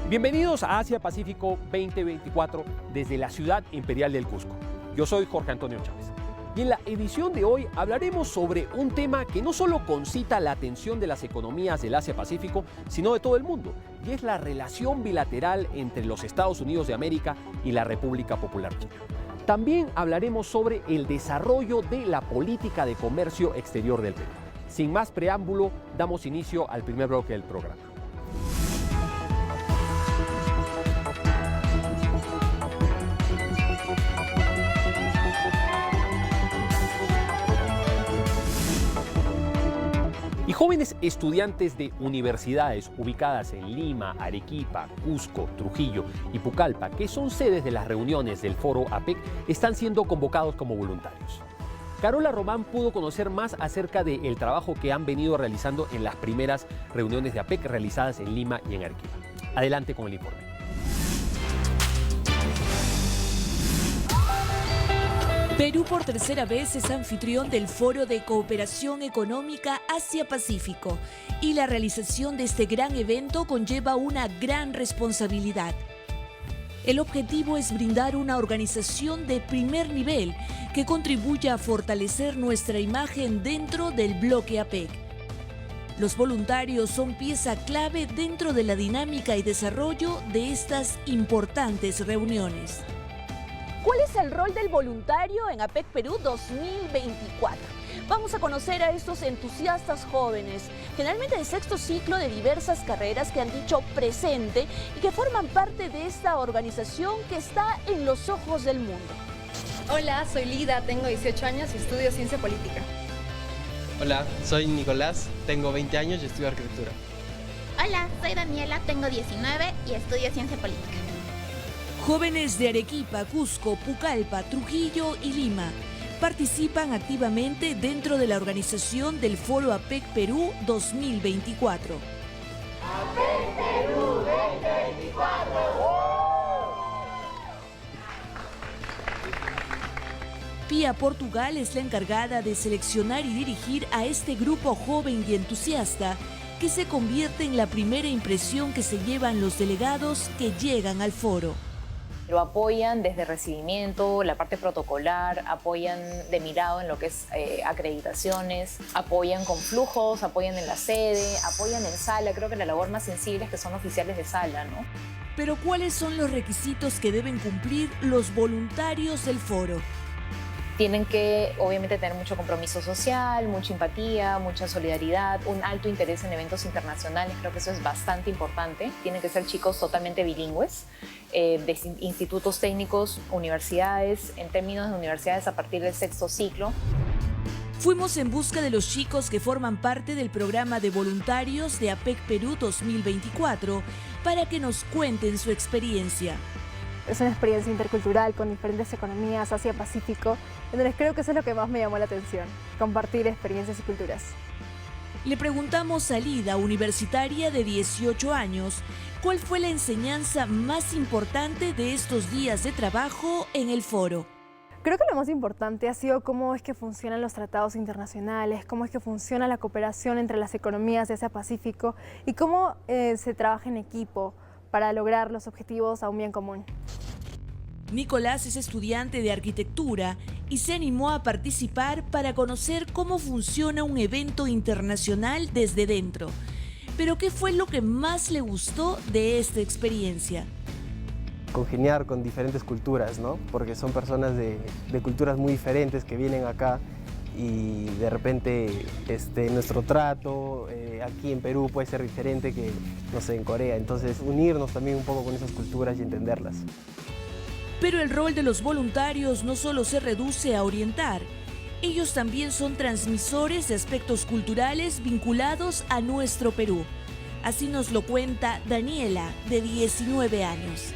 Bienvenidos a Asia Pacífico 2024 desde la ciudad imperial del Cusco. Yo soy Jorge Antonio Chávez. Y en la edición de hoy hablaremos sobre un tema que no solo concita la atención de las economías del Asia-Pacífico, sino de todo el mundo, y es la relación bilateral entre los Estados Unidos de América y la República Popular China. También hablaremos sobre el desarrollo de la política de comercio exterior del Perú. Sin más preámbulo, damos inicio al primer bloque del programa. Y jóvenes estudiantes de universidades ubicadas en Lima, Arequipa, Cusco, Trujillo y Pucallpa, que son sedes de las reuniones del Foro APEC, están siendo convocados como voluntarios. Carola Román pudo conocer más acerca del trabajo que han venido realizando en las primeras reuniones de APEC realizadas en Lima y en Arequipa. Adelante con el informe. Perú por tercera vez es anfitrión del Foro de Cooperación Económica Asia-Pacífico y la realización de este gran evento conlleva una gran responsabilidad. El objetivo es brindar una organización de primer nivel que contribuya a fortalecer nuestra imagen dentro del bloque APEC. Los voluntarios son pieza clave dentro de la dinámica y desarrollo de estas importantes reuniones. ¿Cuál es el rol del voluntario en APEC Perú 2024? Vamos a conocer a estos entusiastas jóvenes, generalmente de sexto ciclo de diversas carreras que han dicho presente y que forman parte de esta organización que está en los ojos del mundo. Hola, soy Lida, tengo 18 años y estudio Ciencia Política. Hola, soy Nicolás, tengo 20 años y estudio Arquitectura. Hola, soy Daniela, tengo 19 y estudio Ciencia Política. Jóvenes de Arequipa, Cusco, Pucallpa, Trujillo y Lima participan activamente dentro de la organización del Foro APEC Perú 2024. APEC Perú 2024. Pia Portugal es la encargada de seleccionar y dirigir a este grupo joven y entusiasta que se convierte en la primera impresión que se llevan los delegados que llegan al foro. Lo apoyan desde recibimiento, la parte protocolar, apoyan de mirado en lo que es acreditaciones, apoyan con flujos, apoyan en la sede, apoyan en sala. Creo que la labor más sensible es que son oficiales de sala, ¿no? Pero ¿cuáles son los requisitos que deben cumplir los voluntarios del foro? Tienen que, obviamente, tener mucho compromiso social, mucha empatía, mucha solidaridad, un alto interés en eventos internacionales. Creo que eso es bastante importante. Tienen que ser chicos totalmente bilingües, de institutos técnicos, universidades, en términos de universidades a partir del sexto ciclo. Fuimos en busca de los chicos que forman parte del programa de voluntarios de APEC Perú 2024 para que nos cuenten su experiencia. Es una experiencia intercultural con diferentes economías Asia-Pacífico, entonces creo que eso es lo que más me llamó la atención, compartir experiencias y culturas. Le preguntamos a Lida, universitaria de 18 años, ¿cuál fue la enseñanza más importante de estos días de trabajo en el foro? Creo que lo más importante ha sido cómo es que funcionan los tratados internacionales, cómo es que funciona la cooperación entre las economías de Asia-Pacífico y cómo se trabaja en equipo para lograr los objetivos a un bien común. Nicolás es estudiante de arquitectura y se animó a participar para conocer cómo funciona un evento internacional desde dentro. Pero ¿qué fue lo que más le gustó de esta experiencia? Congeniar con diferentes culturas, ¿no? Porque son personas de culturas muy diferentes que vienen acá y de repente nuestro trato aquí en Perú puede ser diferente que, no sé, en Corea. Entonces, unirnos también un poco con esas culturas y entenderlas. Pero el rol de los voluntarios no solo se reduce a orientar. Ellos también son transmisores de aspectos culturales vinculados a nuestro Perú. Así nos lo cuenta Daniela, de 19 años.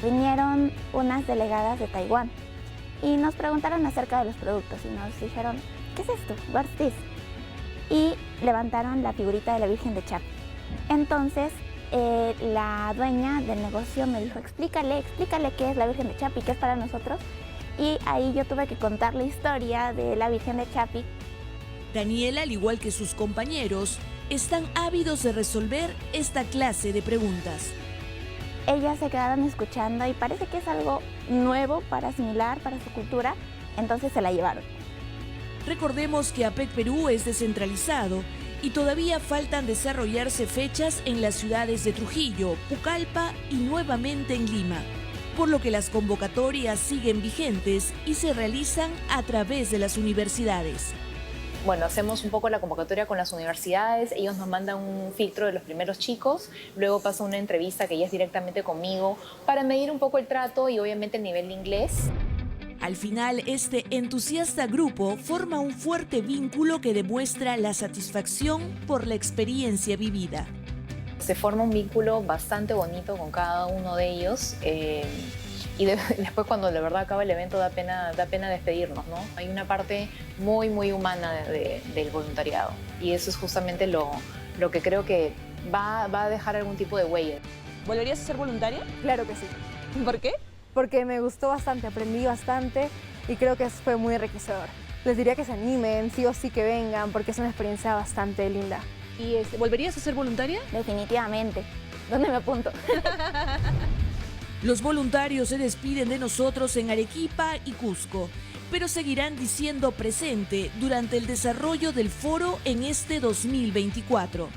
Vinieron unas delegadas de Taiwán y nos preguntaron acerca de los productos y nos dijeron, ¿qué es esto? What's this? Y levantaron la figurita de la Virgen de Chapi. Entonces, la dueña del negocio me dijo, explícale qué es la Virgen de Chapi, qué es para nosotros. Y ahí yo tuve que contar la historia de la Virgen de Chapi. Daniela, al igual que sus compañeros, están ávidos de resolver esta clase de preguntas. ellas se quedaron escuchando y parece que es algo nuevo para asimilar, para su cultura, entonces se la llevaron. Recordemos que APEC Perú es descentralizado y todavía faltan desarrollarse fechas en las ciudades de Trujillo, Pucallpa y nuevamente en Lima, por lo que las convocatorias siguen vigentes y se realizan a través de las universidades. Bueno, hacemos un poco la convocatoria con las universidades, ellos nos mandan un filtro de los primeros chicos, luego pasa una entrevista que ya es directamente conmigo para medir un poco el trato y obviamente el nivel de inglés. Al final, este entusiasta grupo forma un fuerte vínculo que demuestra la satisfacción por la experiencia vivida. Se forma un vínculo bastante bonito con cada uno de ellos y después cuando de verdad acaba el evento da pena despedirnos, ¿no? Hay una parte muy humana del voluntariado y eso es justamente lo que creo que va a dejar algún tipo de huella. ¿Volverías a ser voluntaria? Claro que sí. ¿Por qué? Porque me gustó bastante, aprendí bastante y creo que fue muy enriquecedor. Les diría que se animen, sí o sí que vengan, porque es una experiencia bastante linda. ¿Y volverías a ser voluntaria? Definitivamente. ¿Dónde me apunto? Los voluntarios se despiden de nosotros en Arequipa y Cusco, pero seguirán diciendo presente durante el desarrollo del foro en este 2024.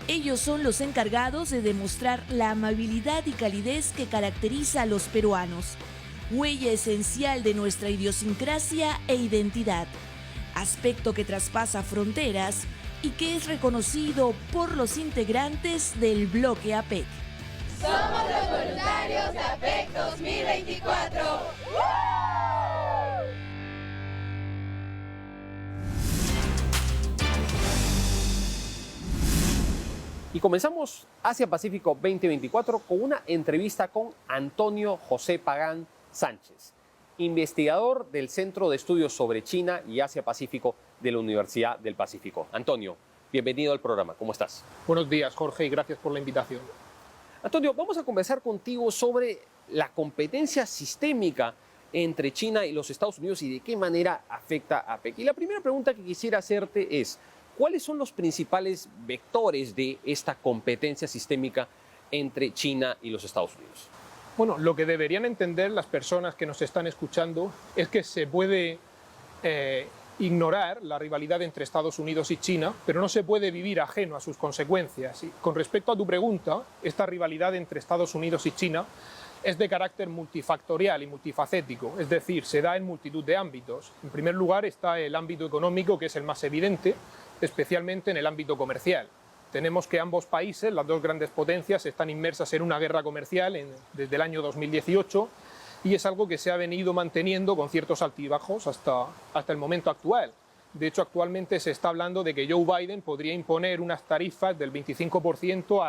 Ellos son los encargados de demostrar la amabilidad y calidez que caracteriza a los peruanos, huella esencial de nuestra idiosincrasia e identidad, aspecto que traspasa fronteras y que es reconocido por los integrantes del bloque APEC. Somos los voluntarios de APEC 2024. Y comenzamos Asia Pacífico 2024 con una entrevista con Antonio José Pagán Sánchez, investigador del Centro de Estudios sobre China y Asia Pacífico de la Universidad del Pacífico. Antonio, bienvenido al programa. ¿Cómo estás? Buenos días, Jorge, y gracias por la invitación. Antonio, vamos a conversar contigo sobre la competencia sistémica entre China y los Estados Unidos y de qué manera afecta a APEC. Y la primera pregunta que quisiera hacerte es, ¿cuáles son los principales vectores de esta competencia sistémica entre China y los Estados Unidos? Bueno, lo que deberían entender las personas que nos están escuchando es que se puede ignorar la rivalidad entre Estados Unidos y China, pero no se puede vivir ajeno a sus consecuencias. Y con respecto a tu pregunta, esta rivalidad entre Estados Unidos y China es de carácter multifactorial y multifacético, es decir, se da en multitud de ámbitos. En primer lugar está el ámbito económico, que es el más evidente, especialmente en el ámbito comercial. Tenemos que ambos países, las dos grandes potencias, están inmersas en una guerra comercial desde el año 2018 y es algo que se ha venido manteniendo con ciertos altibajos hasta el momento actual. De hecho, actualmente se está hablando de que Joe Biden podría imponer unas tarifas del 25%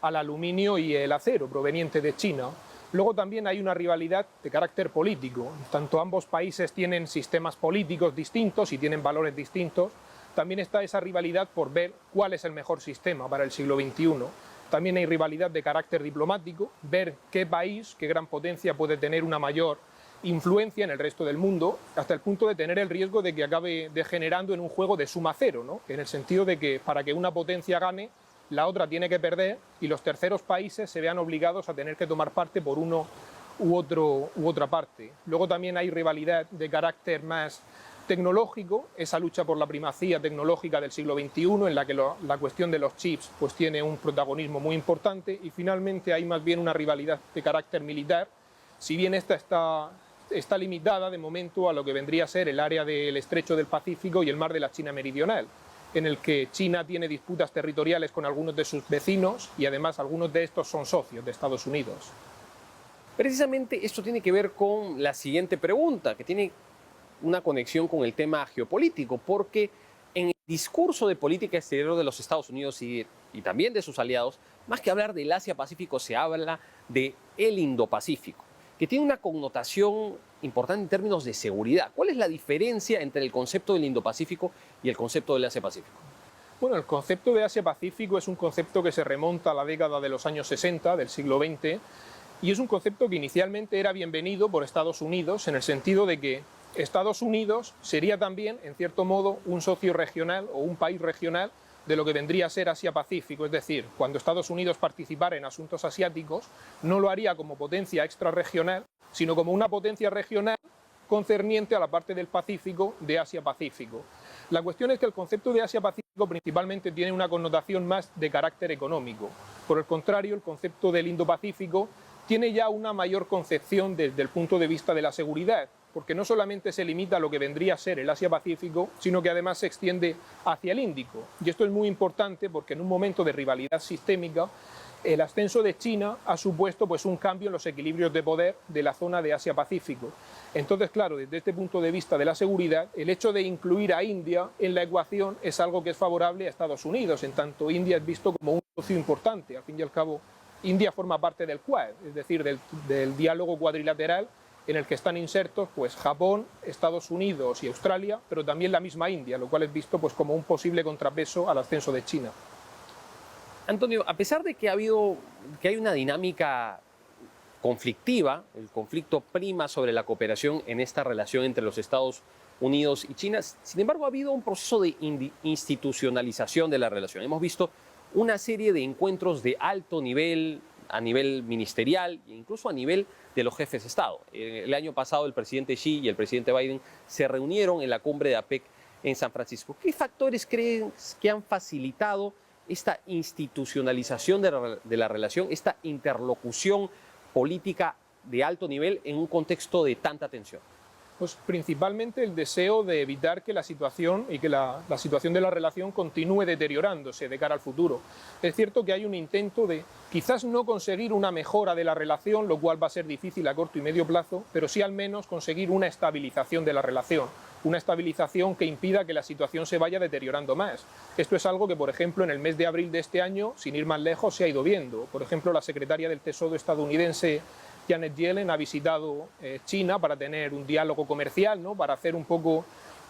al aluminio y el acero proveniente de China. Luego también hay una rivalidad de carácter político. Tanto ambos países tienen sistemas políticos distintos y tienen valores distintos. También está esa rivalidad por ver cuál es el mejor sistema para el siglo XXI. También hay rivalidad de carácter diplomático, ver qué país, qué gran potencia puede tener una mayor influencia en el resto del mundo, hasta el punto de tener el riesgo de que acabe degenerando en un juego de suma cero, ¿no? En el sentido de que para que una potencia gane, la otra tiene que perder y los terceros países se vean obligados a tener que tomar parte por uno u otra parte. Luego también hay rivalidad de carácter más tecnológico, esa lucha por la primacía tecnológica del siglo XXI, en la que la cuestión de los chips pues, tiene un protagonismo muy importante, y finalmente hay más bien una rivalidad de carácter militar, si bien esta está limitada de momento a lo que vendría a ser el área del Estrecho del Pacífico y el Mar de la China Meridional, en el que China tiene disputas territoriales con algunos de sus vecinos y además algunos de estos son socios de Estados Unidos. Precisamente esto tiene que ver con la siguiente pregunta, que tiene una conexión con el tema geopolítico, porque en el discurso de política exterior de los Estados Unidos y también de sus aliados, más que hablar del Asia-Pacífico, se habla de el Indo-Pacífico, que tiene una connotación importante en términos de seguridad. ¿Cuál es la diferencia entre el concepto del Indo-Pacífico y el concepto del Asia-Pacífico? Bueno, el concepto de Asia-Pacífico es un concepto que se remonta a la década de los años 60 del siglo XX y es un concepto que inicialmente era bienvenido por Estados Unidos en el sentido de que Estados Unidos sería también, en cierto modo, un socio regional o un país regional de lo que vendría a ser Asia-Pacífico, es decir, cuando Estados Unidos participara en asuntos asiáticos, no lo haría como potencia extrarregional, sino como una potencia regional concerniente a la parte del Pacífico de Asia-Pacífico. La cuestión es que el concepto de Asia-Pacífico principalmente tiene una connotación más de carácter económico. Por el contrario, el concepto del Indo-Pacífico tiene ya una mayor concepción desde el punto de vista de la seguridad, porque no solamente se limita a lo que vendría a ser el Asia-Pacífico, sino que además se extiende hacia el Índico. Y esto es muy importante porque en un momento de rivalidad sistémica, el ascenso de China ha supuesto pues, un cambio en los equilibrios de poder de la zona de Asia-Pacífico. Entonces, claro, desde este punto de vista de la seguridad, el hecho de incluir a India en la ecuación es algo que es favorable a Estados Unidos, en tanto India es visto como un socio importante. Al fin y al cabo, India forma parte del Quad, es decir, del diálogo cuadrilateral en el que están insertos pues, Japón, Estados Unidos y Australia, pero también la misma India, lo cual es visto pues, como un posible contrapeso al ascenso de China. Antonio, a pesar de que hay una dinámica conflictiva, el conflicto prima sobre la cooperación en esta relación entre los Estados Unidos y China, sin embargo ha habido un proceso de institucionalización de la relación. Hemos visto una serie de encuentros de alto nivel, a nivel ministerial e incluso a nivel de los jefes de Estado. El año pasado el presidente Xi y el presidente Biden se reunieron en la cumbre de APEC en San Francisco. ¿Qué factores creen que han facilitado esta institucionalización de la relación, esta interlocución política de alto nivel en un contexto de tanta tensión? Pues principalmente el deseo de evitar que la situación y que la situación de la relación continúe deteriorándose de cara al futuro. Es cierto que hay un intento de quizás no conseguir una mejora de la relación, lo cual va a ser difícil a corto y medio plazo, pero sí al menos conseguir una estabilización de la relación, una estabilización que impida que la situación se vaya deteriorando más. Esto es algo que, por ejemplo, en el mes de abril de este año, sin ir más lejos, se ha ido viendo. Por ejemplo, la secretaria del Tesoro estadounidense Janet Yellen ha visitado China para tener un diálogo comercial, ¿no? Para hacer un poco,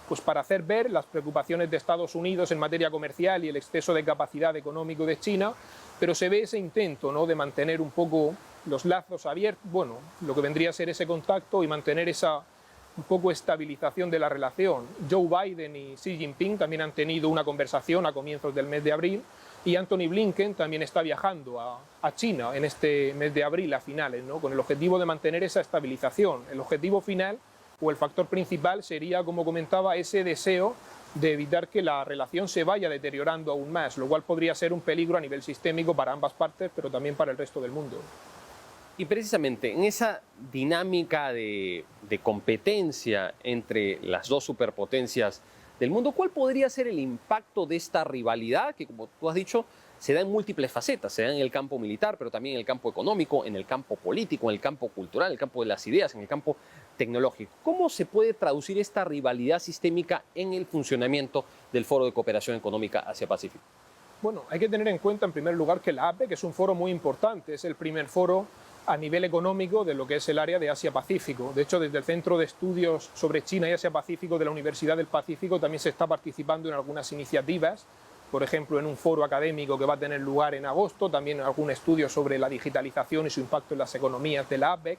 pues para hacer ver las preocupaciones de Estados Unidos en materia comercial y el exceso de capacidad económico de China, pero se ve ese intento, ¿no? De mantener un poco los lazos abiertos, bueno, lo que vendría a ser ese contacto y mantener esa un poco estabilización de la relación. Joe Biden y Xi Jinping también han tenido una conversación a comienzos del mes de abril, y Antony Blinken también está viajando a China en este mes de abril a finales, ¿no? Con el objetivo de mantener esa estabilización. El objetivo final o el factor principal sería, como comentaba, ese deseo de evitar que la relación se vaya deteriorando aún más, lo cual podría ser un peligro a nivel sistémico para ambas partes, pero también para el resto del mundo. Y precisamente en esa dinámica de competencia entre las dos superpotencias del mundo, ¿cuál podría ser el impacto de esta rivalidad que, como tú has dicho, se da en múltiples facetas? Se da en el campo militar, pero también en el campo económico, en el campo político, en el campo cultural, en el campo de las ideas, en el campo tecnológico. ¿Cómo se puede traducir esta rivalidad sistémica en el funcionamiento del Foro de Cooperación Económica Asia-Pacífico? Bueno, hay que tener en cuenta en primer lugar que la APEC es un foro muy importante, es el primer foro a nivel económico de lo que es el área de Asia-Pacífico. De hecho, desde el Centro de Estudios sobre China y Asia-Pacífico de la Universidad del Pacífico también se está participando en algunas iniciativas, por ejemplo, en un foro académico que va a tener lugar en agosto, también en algún estudio sobre la digitalización y su impacto en las economías de la APEC.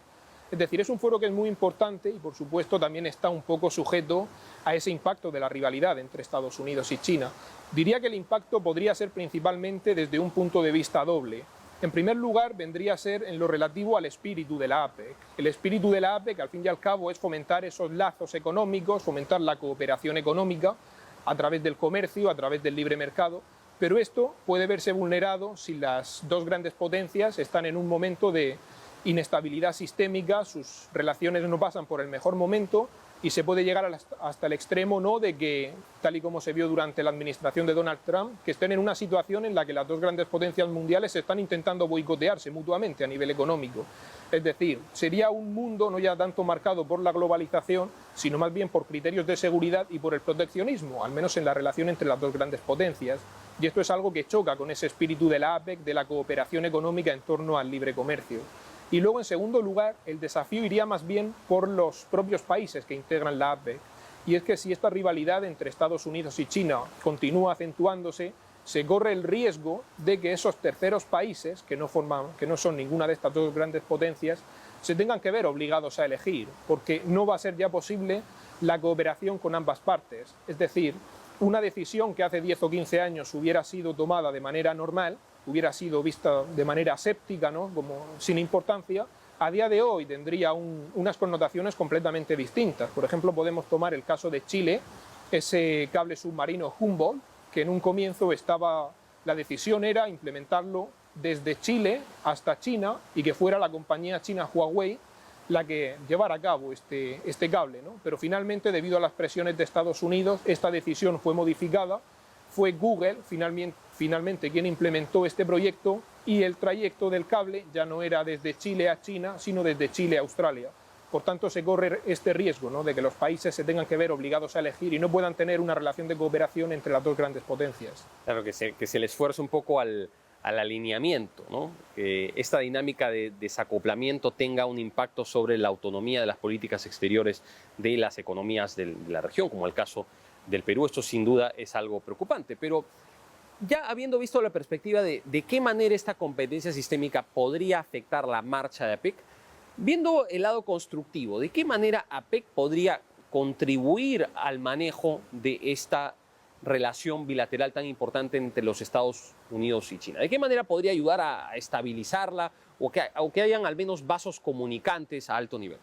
Es decir, es un foro que es muy importante y, por supuesto, también está un poco sujeto a ese impacto de la rivalidad entre Estados Unidos y China. Diría que el impacto podría ser principalmente desde un punto de vista doble. En primer lugar, vendría a ser en lo relativo al espíritu de la APEC. El espíritu de la APEC, al fin y al cabo, es fomentar esos lazos económicos, fomentar la cooperación económica a través del comercio, a través del libre mercado, pero esto puede verse vulnerado si las dos grandes potencias están en un momento de inestabilidad sistémica, sus relaciones no pasan por el mejor momento y se puede llegar hasta el extremo, ¿no?, de que, tal y como se vio durante la administración de Donald Trump, que estén en una situación en la que las dos grandes potencias mundiales están intentando boicotearse mutuamente a nivel económico. Es decir, sería un mundo no ya tanto marcado por la globalización, sino más bien por criterios de seguridad y por el proteccionismo, al menos en la relación entre las dos grandes potencias. Y esto es algo que choca con ese espíritu de la APEC, de la cooperación económica en torno al libre comercio. Y luego, en segundo lugar, el desafío iría más bien por los propios países que integran la APEC. Y es que si esta rivalidad entre Estados Unidos y China continúa acentuándose, se corre el riesgo de que esos terceros países, que no son ninguna de estas dos grandes potencias, se tengan que ver obligados a elegir, porque no va a ser ya posible la cooperación con ambas partes. Es decir, una decisión que hace 10 o 15 años hubiera sido tomada de manera normal, hubiera sido vista de manera aséptica, ¿no? Como sin importancia, a día de hoy tendría unas connotaciones completamente distintas. Por ejemplo, podemos tomar el caso de Chile, ese cable submarino Humboldt, que en un comienzo la decisión era implementarlo desde Chile hasta China y que fuera la compañía china Huawei la que llevara a cabo este cable, ¿no? Pero finalmente, debido a las presiones de Estados Unidos, esta decisión fue modificada. Fue Google finalmente quien implementó este proyecto y el trayecto del cable ya no era desde Chile a China, sino desde Chile a Australia. Por tanto, se corre este riesgo, ¿no?, de que los países se tengan que ver obligados a elegir y no puedan tener una relación de cooperación entre las dos grandes potencias. Claro, que se le esfuerce un poco al alineamiento, ¿no? Que esta dinámica de desacoplamiento tenga un impacto sobre la autonomía de las políticas exteriores de las economías de la región, como el caso del Perú. Esto sin duda es algo preocupante, pero ya habiendo visto la perspectiva de qué manera esta competencia sistémica podría afectar la marcha de APEC, viendo el lado constructivo, ¿de qué manera APEC podría contribuir al manejo de esta relación bilateral tan importante entre los Estados Unidos y China? ¿De qué manera podría ayudar a estabilizarla o que hayan al menos vasos comunicantes a alto nivel?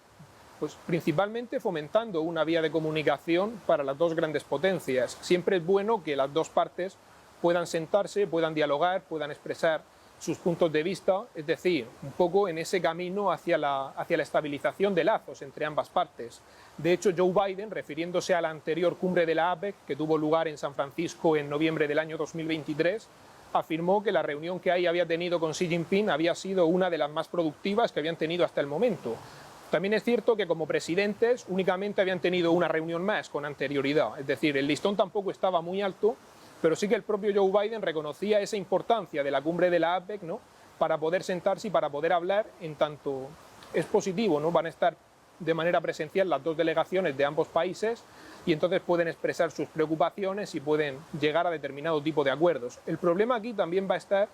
Pues principalmente fomentando una vía de comunicación para las dos grandes potencias. Siempre es bueno que las dos partes puedan sentarse, puedan dialogar, puedan expresar sus puntos de vista, es decir, un poco en ese camino hacia la estabilización de lazos entre ambas partes. De hecho, Joe Biden, refiriéndose a la anterior cumbre de la APEC, que tuvo lugar en San Francisco en noviembre del año 2023, afirmó que la reunión que ahí había tenido con Xi Jinping había sido una de las más productivas que habían tenido hasta el momento. También es cierto que como presidentes únicamente habían tenido una reunión más con anterioridad, es decir, el listón tampoco estaba muy alto, pero sí que el propio Joe Biden reconocía esa importancia de la cumbre de la APEC, ¿no?, para poder sentarse y para poder hablar, en tanto es positivo, ¿no?, van a estar de manera presencial las dos delegaciones de ambos países y entonces pueden expresar sus preocupaciones y pueden llegar a determinado tipo de acuerdos. El problema aquí también va a estar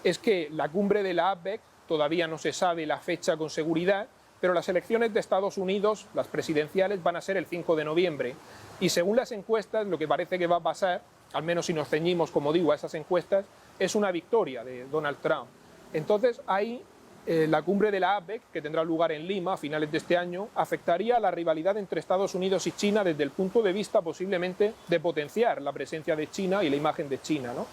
es que la cumbre de la APEC todavía no se sabe la fecha con seguridad, pero las elecciones de Estados Unidos, las presidenciales, van a ser el 5 de noviembre y según las encuestas lo que parece que va a pasar, al menos si nos ceñimos, como digo, a esas encuestas, es una victoria de Donald Trump. Entonces ahí la cumbre de la APEC, que tendrá lugar en Lima a finales de este año, afectaría a la rivalidad entre Estados Unidos y China desde el punto de vista posiblemente de potenciar la presencia de China y la imagen de China, ¿no?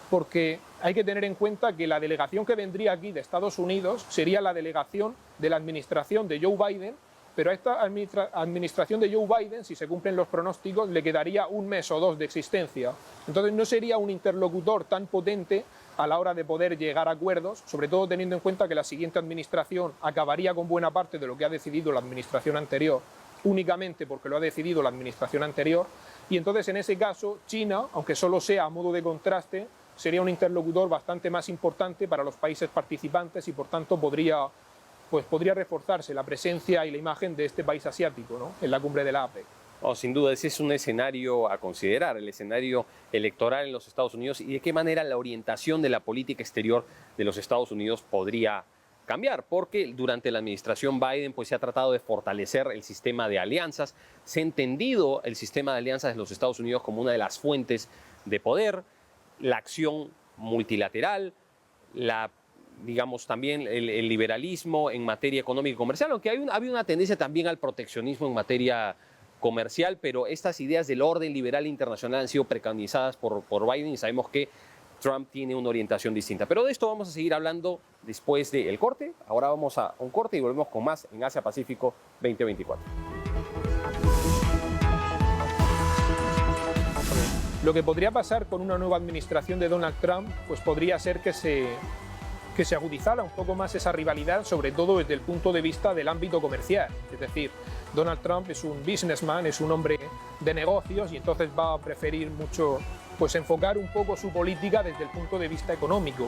Porque hay que tener en cuenta que la delegación que vendría aquí de Estados Unidos sería la delegación de la administración de Joe Biden, pero a esta administración de Joe Biden, si se cumplen los pronósticos, le quedaría un mes o dos de existencia. Entonces no sería un interlocutor tan potente a la hora de poder llegar a acuerdos, sobre todo teniendo en cuenta que la siguiente administración acabaría con buena parte de lo que ha decidido la administración anterior, únicamente porque lo ha decidido la administración anterior, y entonces en ese caso China, aunque solo sea a modo de contraste, sería un interlocutor bastante más importante para los países participantes y por tanto podría reforzarse la presencia y la imagen de este país asiático, ¿no?, en la cumbre de la APEC. Oh, sin duda, ese es un escenario a considerar, el escenario electoral en los Estados Unidos y de qué manera la orientación de la política exterior de los Estados Unidos podría cambiar, porque durante la administración Biden pues, se ha tratado de fortalecer el sistema de alianzas, se ha entendido el sistema de alianzas de los Estados Unidos como una de las fuentes de poder, la acción multilateral, digamos también el liberalismo en materia económica y comercial, aunque había una tendencia también al proteccionismo en materia comercial, pero estas ideas del orden liberal internacional han sido preconizadas por Biden y sabemos que Trump tiene una orientación distinta. Pero de esto vamos a seguir hablando después del corte. Ahora vamos a un corte y volvemos con más en Asia Pacífico 2024. Lo que podría pasar con una nueva administración de Donald Trump, pues podría ser que se agudizara un poco más esa rivalidad, sobre todo desde el punto de vista del ámbito comercial. Es decir, Donald Trump es un businessman, es un hombre de negocios y entonces va a preferir mucho pues enfocar un poco su política desde el punto de vista económico.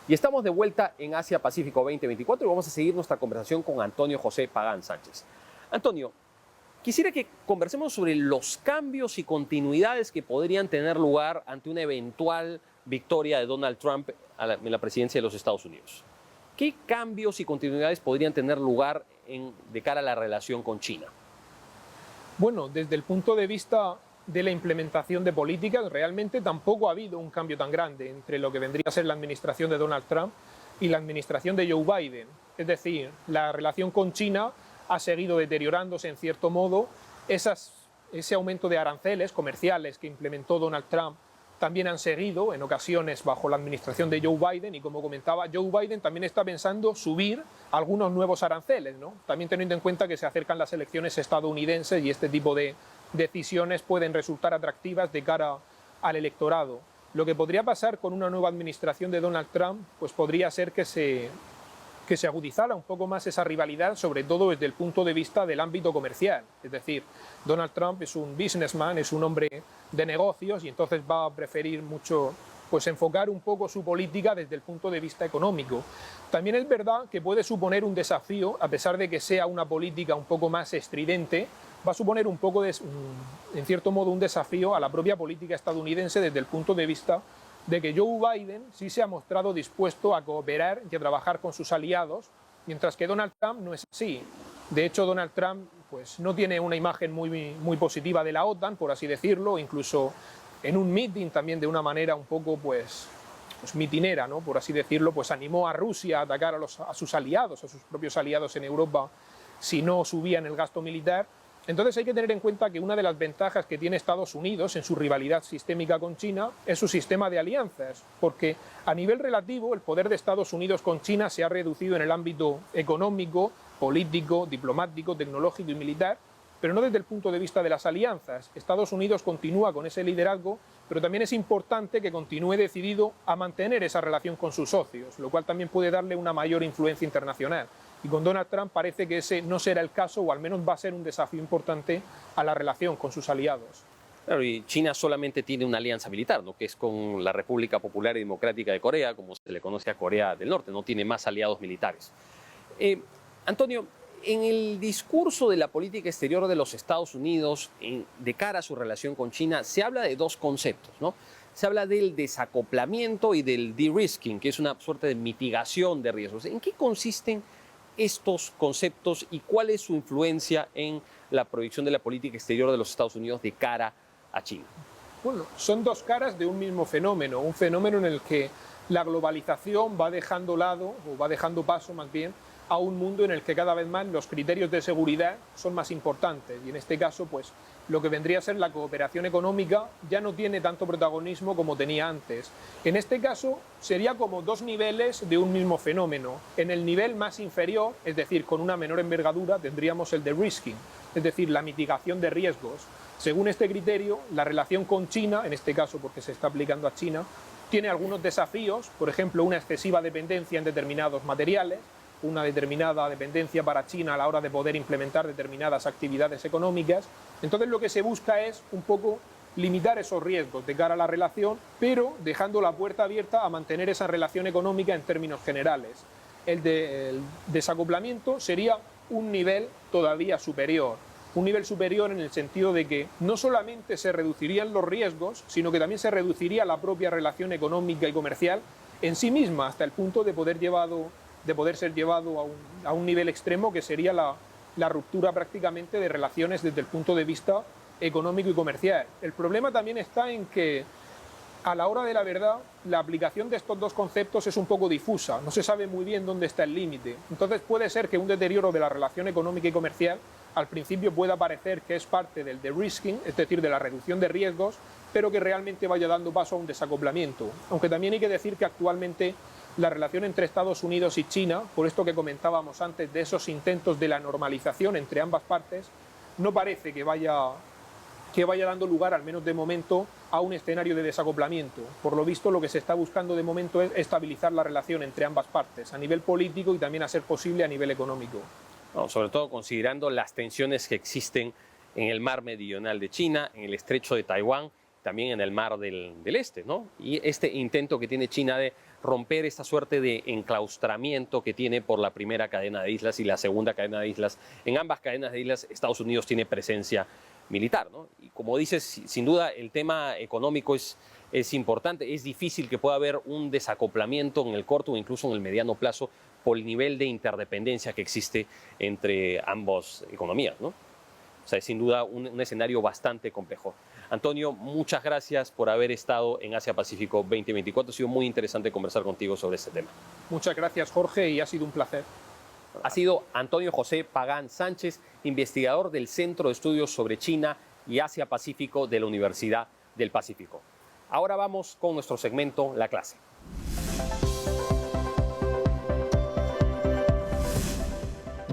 Y estamos de vuelta en Asia Pacífico 2024 y vamos a seguir nuestra conversación con Antonio José Pagán Sánchez. Antonio, quisiera que conversemos sobre los cambios y continuidades que podrían tener lugar ante una eventual victoria de Donald Trump en la presidencia de los Estados Unidos. ¿Qué cambios y continuidades podrían tener lugar de cara a la relación con China? Bueno, desde el punto de vista de la implementación de políticas, realmente tampoco ha habido un cambio tan grande entre lo que vendría a ser la administración de Donald Trump y la administración de Joe Biden. Es decir, la relación con China ha seguido deteriorándose en cierto modo. Ese aumento de aranceles comerciales que implementó Donald Trump también han seguido en ocasiones bajo la administración de Joe Biden, y como comentaba, Joe Biden también está pensando subir algunos nuevos aranceles, ¿no? También teniendo en cuenta que se acercan las elecciones estadounidenses y este tipo de decisiones pueden resultar atractivas de cara al electorado. Lo que podría pasar con una nueva administración de Donald Trump, pues podría ser que se agudizara un poco más esa rivalidad, sobre todo desde el punto de vista del ámbito comercial. Es decir, Donald Trump es un businessman, es un hombre de negocios, y entonces va a preferir mucho pues enfocar un poco su política desde el punto de vista económico. También es verdad que puede suponer un desafío, a pesar de que sea una política un poco más estridente, va a suponer un poco, en cierto modo, un desafío a la propia política estadounidense desde el punto de vista de que Joe Biden sí se ha mostrado dispuesto a cooperar y a trabajar con sus aliados, mientras que Donald Trump no es así. De hecho, Donald Trump pues, no tiene una imagen muy positiva de la OTAN, por así decirlo, incluso en un meeting también de una manera un poco pues mitinera, ¿no? Por así decirlo, pues animó a Rusia a atacar a sus aliados, a sus propios aliados en Europa, si no subían el gasto militar. Entonces hay que tener en cuenta que una de las ventajas que tiene Estados Unidos en su rivalidad sistémica con China es su sistema de alianzas, porque a nivel relativo el poder de Estados Unidos con China se ha reducido en el ámbito económico, político, diplomático, tecnológico y militar, pero no desde el punto de vista de las alianzas. Estados Unidos continúa con ese liderazgo, pero también es importante que continúe decidido a mantener esa relación con sus socios, lo cual también puede darle una mayor influencia internacional. Y con Donald Trump parece que ese no será el caso, o al menos va a ser un desafío importante a la relación con sus aliados. Claro, y China solamente tiene una alianza militar, ¿no? Que es con la República Popular y Democrática de Corea, como se le conoce a Corea del Norte, no tiene más aliados militares. Antonio, en el discurso de la política exterior de los Estados Unidos de cara a su relación con China, se habla de dos conceptos, ¿no? Se habla del desacoplamiento y del de-risking, que es una suerte de mitigación de riesgos. ¿En qué consisten estos conceptos y cuál es su influencia en la proyección de la política exterior de los Estados Unidos de cara a China? Bueno, son dos caras de un mismo fenómeno, un fenómeno en el que la globalización va dejando lado, o va dejando paso más bien, a un mundo en el que cada vez más los criterios de seguridad son más importantes, y en este caso pues lo que vendría a ser la cooperación económica ya no tiene tanto protagonismo como tenía antes. En este caso sería como dos niveles de un mismo fenómeno. En el nivel más inferior, es decir, con una menor envergadura, tendríamos el de risking, es decir, la mitigación de riesgos. Según este criterio, la relación con China, en este caso porque se está aplicando a China, tiene algunos desafíos, por ejemplo, una excesiva dependencia en determinados materiales, una determinada dependencia para China a la hora de poder implementar determinadas actividades económicas. Entonces lo que se busca es un poco limitar esos riesgos de cara a la relación, pero dejando la puerta abierta a mantener esa relación económica en términos generales. El desacoplamiento sería un nivel todavía superior, un nivel superior en el sentido de que no solamente se reducirían los riesgos, sino que también se reduciría la propia relación económica y comercial en sí misma, hasta el punto de poder ser llevado a un nivel extremo, que sería la ruptura prácticamente de relaciones desde el punto de vista económico y comercial. El problema también está en que a la hora de la verdad la aplicación de estos dos conceptos es un poco difusa, no se sabe muy bien dónde está el límite. Entonces puede ser que un deterioro de la relación económica y comercial al principio pueda parecer que es parte del de-risking, es decir, de la reducción de riesgos, pero que realmente vaya dando paso a un desacoplamiento. Aunque también hay que decir que actualmente la relación entre Estados Unidos y China, por esto que comentábamos antes de esos intentos de la normalización entre ambas partes, no parece que vaya dando lugar, al menos de momento, a un escenario de desacoplamiento. Por lo visto, lo que se está buscando de momento es estabilizar la relación entre ambas partes, a nivel político y también, a ser posible, a nivel económico. No, sobre todo considerando las tensiones que existen en el mar meridional de China, en el estrecho de Taiwán, también en el Mar del Este, ¿no? Y este intento que tiene China de romper esta suerte de enclaustramiento que tiene por la primera cadena de islas y la segunda cadena de islas. En ambas cadenas de islas Estados Unidos tiene presencia militar, ¿no? Y como dices, sin duda el tema económico es importante. Es difícil que pueda haber un desacoplamiento en el corto o incluso en el mediano plazo por el nivel de interdependencia que existe entre ambas economías, ¿no? O sea, es sin duda un escenario bastante complejo. Antonio, muchas gracias por haber estado en Asia Pacífico 2024. Ha sido muy interesante conversar contigo sobre este tema. Muchas gracias, Jorge, y ha sido un placer. Ha sido Antonio José Pagán Sánchez, investigador del Centro de Estudios sobre China y Asia Pacífico de la Universidad del Pacífico. Ahora vamos con nuestro segmento La Clase.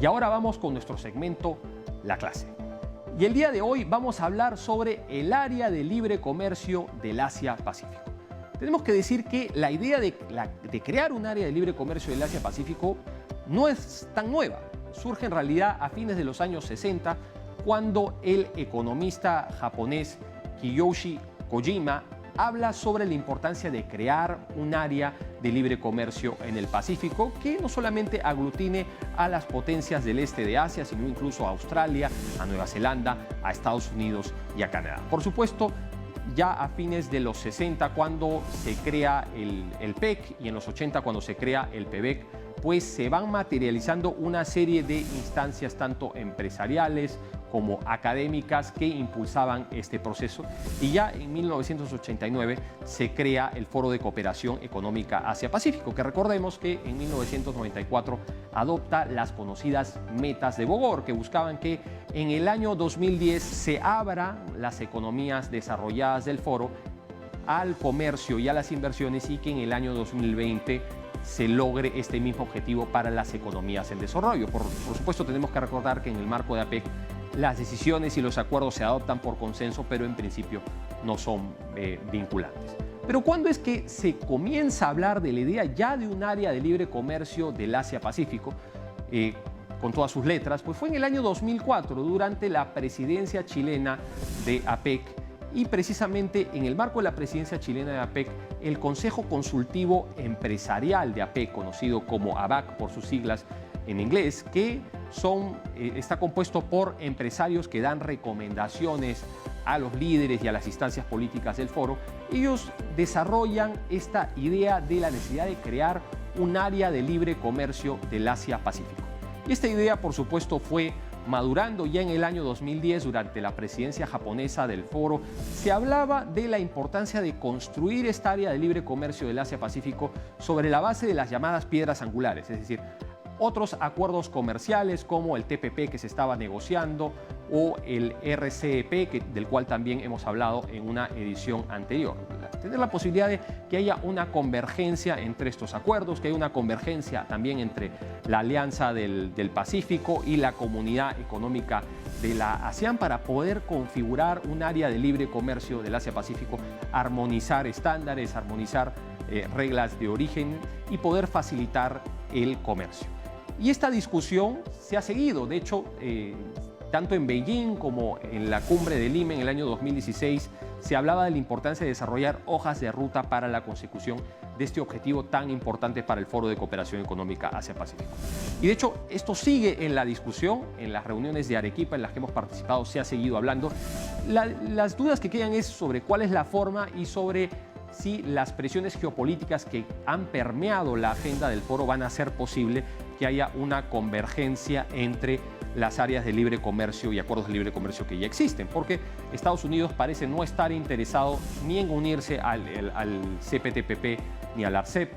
Y ahora vamos con nuestro segmento La Clase. Y el día de hoy vamos a hablar sobre el área de libre comercio del Asia-Pacífico. Tenemos que decir que la idea de crear un área de libre comercio del Asia-Pacífico no es tan nueva. Surge en realidad a fines de los años 60, cuando el economista japonés Kiyoshi Kojima habla sobre la importancia de crear un área de libre comercio en el Pacífico que no solamente aglutine a las potencias del este de Asia, sino incluso a Australia, a Nueva Zelanda, a Estados Unidos y a Canadá. Por supuesto, ya a fines de los 60, cuando se crea el PEC, y en los 80, cuando se crea el PEBEC, pues se van materializando una serie de instancias tanto empresariales como académicas que impulsaban este proceso, y ya en 1989 se crea el Foro de Cooperación Económica Asia-Pacífico, que recordemos que en 1994 adopta las conocidas metas de Bogor, que buscaban que en el año 2010 se abran las economías desarrolladas del foro al comercio y a las inversiones, y que en el año 2020 se logre este mismo objetivo para las economías en desarrollo. Por supuesto, tenemos que recordar que en el marco de APEC las decisiones y los acuerdos se adoptan por consenso, pero en principio no son vinculantes. Pero ¿cuándo es que se comienza a hablar de la idea ya de un área de libre comercio del Asia-Pacífico, con todas sus letras? Pues fue en el año 2004, durante la presidencia chilena de APEC, y precisamente en el marco de la presidencia chilena de APEC, el Consejo Consultivo Empresarial de APEC, conocido como ABAC por sus siglas en inglés, que está compuesto por empresarios que dan recomendaciones a los líderes y a las instancias políticas del foro. Ellos desarrollan esta idea de la necesidad de crear un área de libre comercio del Asia-Pacífico. Y esta idea, por supuesto, fue madurando ya en el año 2010 durante la presidencia japonesa del foro. Se hablaba de la importancia de construir esta área de libre comercio del Asia-Pacífico sobre la base de las llamadas piedras angulares, es decir, otros acuerdos comerciales como el TPP que se estaba negociando o el RCEP, del cual también hemos hablado en una edición anterior. Tener la posibilidad de que haya una convergencia entre estos acuerdos, que haya una convergencia también entre la Alianza del Pacífico y la Comunidad Económica de la ASEAN, para poder configurar un área de libre comercio del Asia-Pacífico, armonizar estándares, armonizar reglas de origen y poder facilitar el comercio. Y esta discusión se ha seguido. De hecho, tanto en Beijing como en la cumbre de Lima en el año 2016, se hablaba de la importancia de desarrollar hojas de ruta para la consecución de este objetivo tan importante para el Foro de Cooperación Económica Asia-Pacífico. Y de hecho, esto sigue en la discusión, en las reuniones de Arequipa en las que hemos participado, se ha seguido hablando. Las dudas que quedan es sobre cuál es la forma y sobre si las presiones geopolíticas que han permeado la agenda del foro van a hacer posible que haya una convergencia entre las áreas de libre comercio y acuerdos de libre comercio que ya existen, porque Estados Unidos parece no estar interesado ni en unirse al CPTPP ni al RCEP,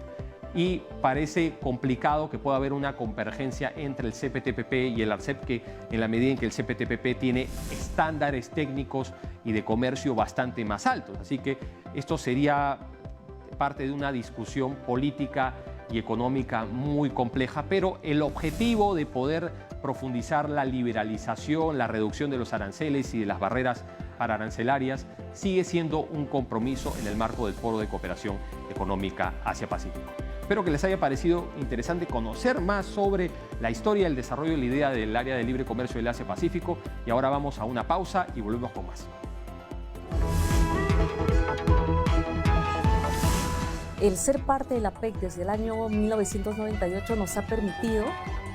y parece complicado que pueda haber una convergencia entre el CPTPP y el RCEP, que en la medida en que el CPTPP tiene estándares técnicos y de comercio bastante más altos. Así que esto sería parte de una discusión política y económica muy compleja, pero el objetivo de poder profundizar la liberalización, la reducción de los aranceles y de las barreras arancelarias sigue siendo un compromiso en el marco del Foro de Cooperación Económica Asia-Pacífico. Espero que les haya parecido interesante conocer más sobre la historia, el desarrollo y la idea del área de libre comercio del Asia-Pacífico. Y ahora vamos a una pausa y volvemos con más. El ser parte de la APEC desde el año 1998 nos ha permitido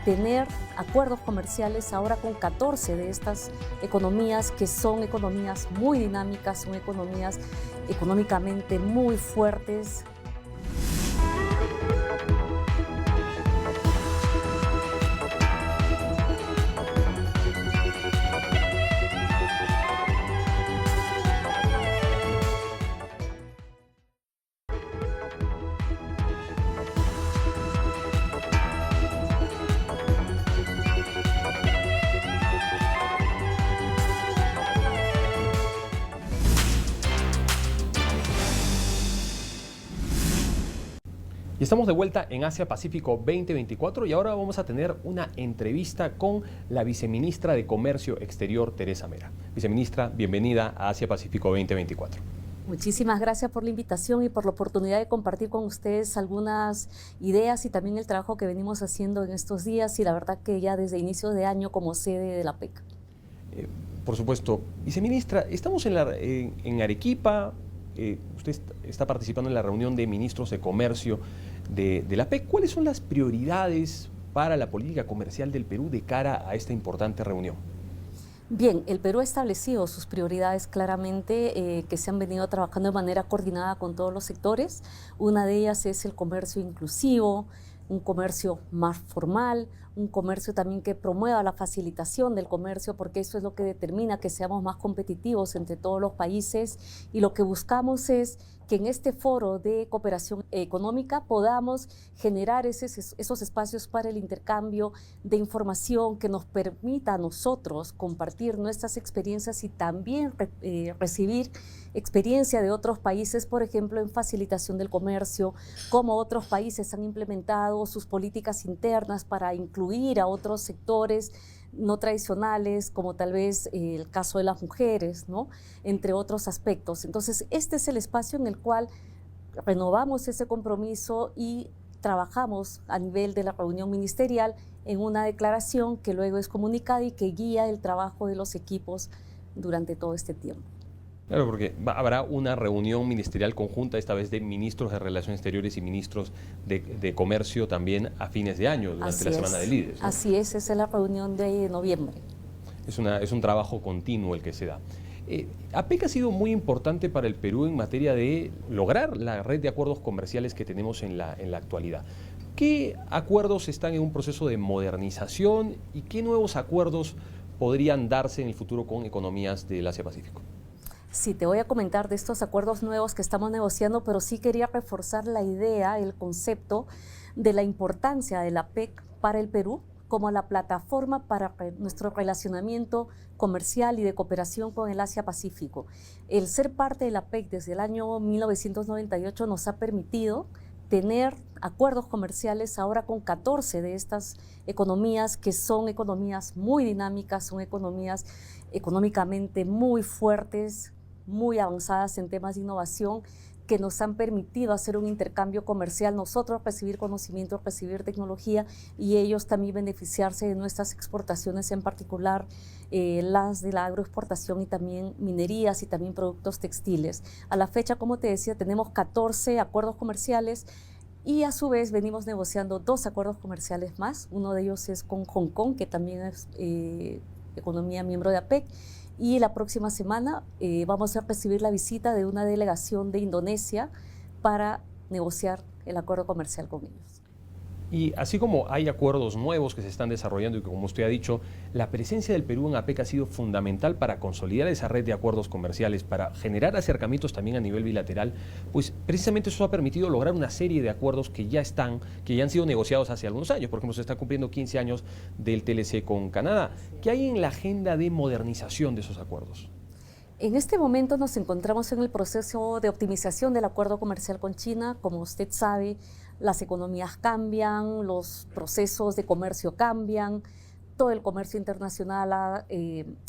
tener acuerdos comerciales ahora con 14 de estas economías que son economías muy dinámicas, son economías económicamente muy fuertes. Y estamos de vuelta en Asia Pacífico 2024 y ahora vamos a tener una entrevista con la viceministra de Comercio Exterior, Teresa Mera. Viceministra, bienvenida a Asia Pacífico 2024. Muchísimas gracias por la invitación y por la oportunidad de compartir con ustedes algunas ideas y también el trabajo que venimos haciendo en estos días y la verdad que ya desde inicios de año como sede de la APEC. Por supuesto. Viceministra, estamos en Arequipa, usted está participando en la reunión de ministros de comercio de la APEC. ¿Cuáles son las prioridades para la política comercial del Perú de cara a esta importante reunión? Bien, el Perú ha establecido sus prioridades claramente que se han venido trabajando de manera coordinada con todos los sectores. Una de ellas es el comercio inclusivo, un comercio más formal, un comercio también que promueva la facilitación del comercio, porque eso es lo que determina que seamos más competitivos entre todos los países y lo que buscamos es que en este foro de cooperación económica podamos generar esos espacios para el intercambio de información que nos permita a nosotros compartir nuestras experiencias y también recibir experiencia de otros países, por ejemplo, en facilitación del comercio, cómo otros países han implementado sus políticas internas para incluir a otros sectores no tradicionales, como tal vez el caso de las mujeres, ¿no? Entre otros aspectos. Entonces, este es el espacio en el cual renovamos ese compromiso y trabajamos a nivel de la reunión ministerial en una declaración que luego es comunicada y que guía el trabajo de los equipos durante todo este tiempo. Claro, porque habrá una reunión ministerial conjunta, esta vez de ministros de Relaciones Exteriores y ministros de Comercio también a fines de año, durante la Semana de Líderes, ¿no? Así es, esa es la reunión de noviembre. Es un trabajo continuo el que se da. APEC ha sido muy importante para el Perú en materia de lograr la red de acuerdos comerciales que tenemos en la actualidad. ¿Qué acuerdos están en un proceso de modernización y qué nuevos acuerdos podrían darse en el futuro con economías del Asia-Pacífico? Sí, te voy a comentar de estos acuerdos nuevos que estamos negociando, pero sí quería reforzar la idea, el concepto de la importancia de la APEC para el Perú como la plataforma para nuestro relacionamiento comercial y de cooperación con el Asia-Pacífico. El ser parte de la APEC desde el año 1998 nos ha permitido tener acuerdos comerciales ahora con 14 de estas economías que son economías muy dinámicas, son economías económicamente muy fuertes, muy avanzadas en temas de innovación, que nos han permitido hacer un intercambio comercial, nosotros recibir conocimiento, recibir tecnología y ellos también beneficiarse de nuestras exportaciones, en particular las de la agroexportación y también minerías y también productos textiles. A la fecha, como te decía, tenemos 14 acuerdos comerciales y a su vez venimos negociando 2 acuerdos comerciales más. Uno de ellos es con Hong Kong, que también es economía miembro de APEC. Y la próxima semana vamos a recibir la visita de una delegación de Indonesia para negociar el acuerdo comercial con ellos. Y así como hay acuerdos nuevos que se están desarrollando y que, como usted ha dicho, la presencia del Perú en APEC ha sido fundamental para consolidar esa red de acuerdos comerciales, para generar acercamientos también a nivel bilateral, pues precisamente eso ha permitido lograr una serie de acuerdos que ya han sido negociados hace algunos años. Por ejemplo, se está cumpliendo 15 años del TLC con Canadá. ¿Qué hay en la agenda de modernización de esos acuerdos? En este momento nos encontramos en el proceso de optimización del acuerdo comercial con China. Como usted sabe, las economías cambian, los procesos de comercio cambian, todo el comercio internacional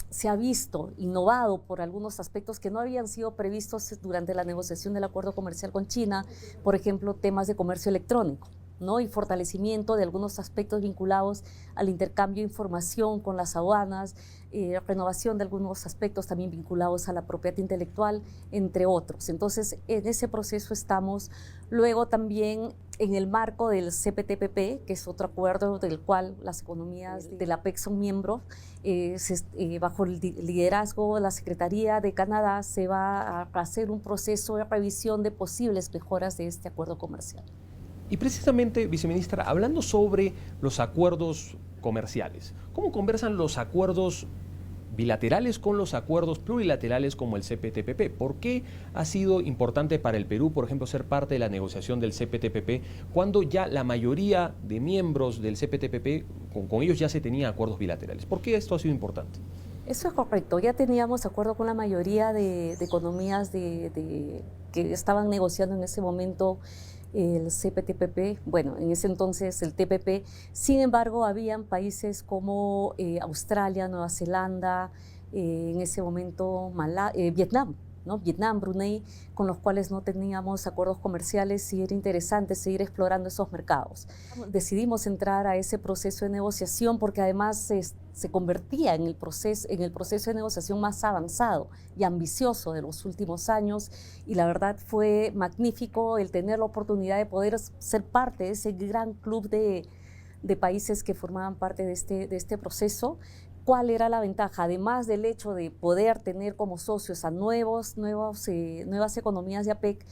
se ha visto innovado por algunos aspectos que no habían sido previstos durante la negociación del acuerdo comercial con China, por ejemplo, temas de comercio electrónico. ¿no? Y fortalecimiento de algunos aspectos vinculados al intercambio de información con las aduanas, renovación de algunos aspectos también vinculados a la propiedad intelectual, entre otros. Entonces, en ese proceso estamos. Luego también en el marco del CPTPP, que es otro acuerdo del cual las economías de la PEC son miembros, bajo el liderazgo de la Secretaría de Canadá se va a hacer un proceso de revisión de posibles mejoras de este acuerdo comercial. Y precisamente, viceministra, hablando sobre los acuerdos comerciales, ¿cómo conversan los acuerdos bilaterales con los acuerdos plurilaterales como el CPTPP? ¿Por qué ha sido importante para el Perú, por ejemplo, ser parte de la negociación del CPTPP cuando ya la mayoría de miembros del CPTPP, con ellos ya se tenían acuerdos bilaterales? ¿Por qué esto ha sido importante? Eso es correcto. Ya teníamos acuerdo con la mayoría de economías que estaban negociando en ese momento el CPTPP, bueno, en ese entonces el TPP. Sin embargo, habían países como Australia, Nueva Zelanda, en ese momento Vietnam, ¿no? Vietnam, Brunei, con los cuales no teníamos acuerdos comerciales y era interesante seguir explorando esos mercados. Decidimos entrar a ese proceso de negociación porque además se convertía en el proceso de negociación más avanzado y ambicioso de los últimos años, y la verdad fue magnífico el tener la oportunidad de poder ser parte de ese gran club de países que formaban parte de este proceso. ¿Cuál era la ventaja? Además del hecho de poder tener como socios a nuevas economías de APEC,